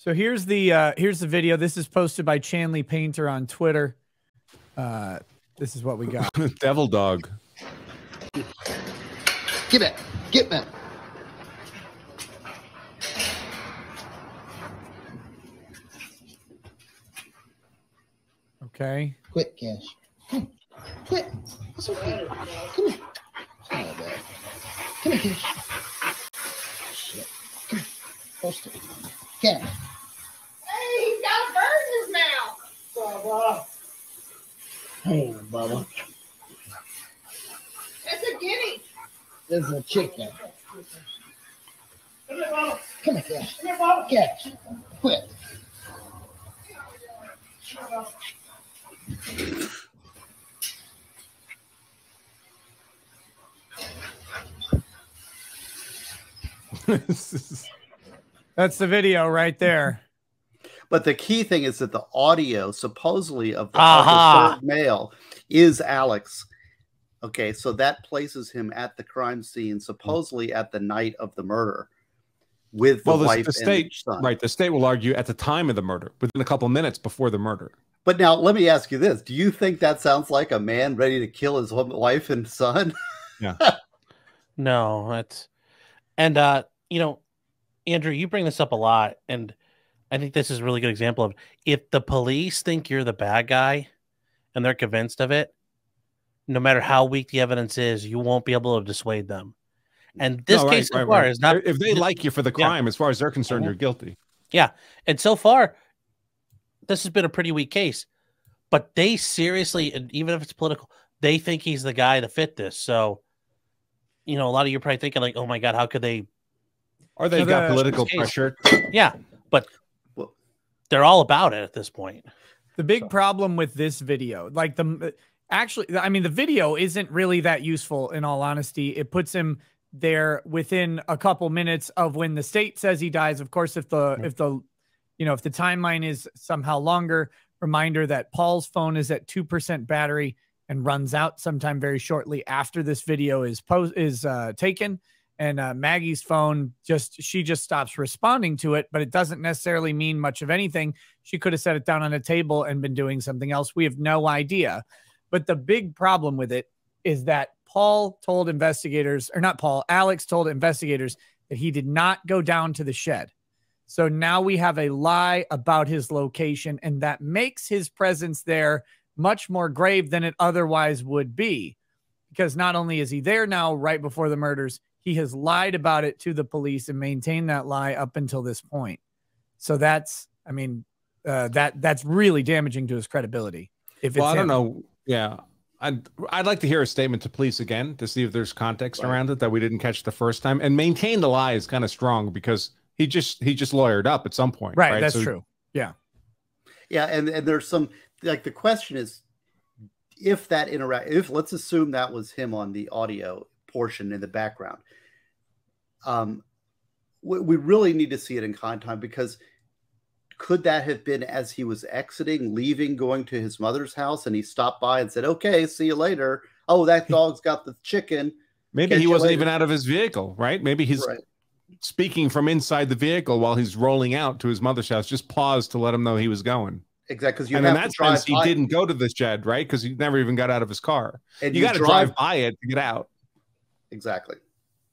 So here's the video. This is posted by Chanley Painter on Twitter. This is what we got. Devil dog. Get back. Get back. Okay. Quit, Cash. Come. Quit. It's okay. Come here. Come on, back. Come here, Cash. Shit. Come here. Post it. Cash. Hey, he's got a bird in his mouth. Bubba. Hey, Bubba. It's a guinea. This is a chicken. Come here, Bubba. Come here, Cash. Come here, Bubba. Cash. Quit. That's the video right there. But the key thing is that the audio, supposedly, of the third male is Alex. Okay, so that places him at the crime scene, supposedly at the night of the murder, with the wife and the son. Right, the state will argue at the time of the murder, within a couple of minutes before the murder. But now, let me ask you this. Do you think that sounds like a man ready to kill his wife and son? Yeah. No, that's... And, you know, Andrew, you bring this up a lot, and I think this is a really good example of if the police think you're the bad guy and they're convinced of it, no matter how weak the evidence is, you won't be able to dissuade them. And this case so far is not... If they like you for the crime, as far as they're concerned, you're guilty. Yeah. And so far, this has been a pretty weak case. But they seriously, and even if it's political, they think he's the guy to fit this. So, you know, a lot of you are probably thinking like, oh my God, how could they... Or they've got political pressure. Yeah, but they're all about it at this point. The big problem with this video, like actually, I mean, the video isn't really that useful in all honesty. It puts him there within a couple minutes of when the state says he dies. Of course, if the timeline is somehow longer, reminder that Paul's phone is at 2% battery and runs out sometime very shortly after this video is taken. And Maggie's phone she just stops responding to it, but it doesn't necessarily mean much of anything. She could have set it down on a table and been doing something else. We have no idea. But the big problem with it is that Alex told investigators that he did not go down to the shed. So now we have a lie about his location, and that makes his presence there much more grave than it otherwise would be. Because not only is he there now right before the murders, he has lied about it to the police and maintained that lie up until this point. So that's, I mean, that's really damaging to his credibility. Well, I don't know. Yeah. I'd like to hear a statement to police again to see if there's context around it that we didn't catch the first time. And maintain the lie is kind of strong because he just lawyered up at some point. Right. That's true. Yeah. Yeah. And there's some, like, the question is, if let's assume that was him on the audio portion in the background, we really need to see it in content, because could that have been as he was exiting, leaving, going to his mother's house, and he stopped by and said, okay, see you later. Oh, that dog's got the chicken. Maybe he wasn't even out of his vehicle, right? Maybe he's speaking from inside the vehicle while he's rolling out to his mother's house, just paused to let him know he was going. Exactly. And in that sense, he didn't go to the shed, right? Because he never even got out of his car. And you got to drive by it to get out. Exactly.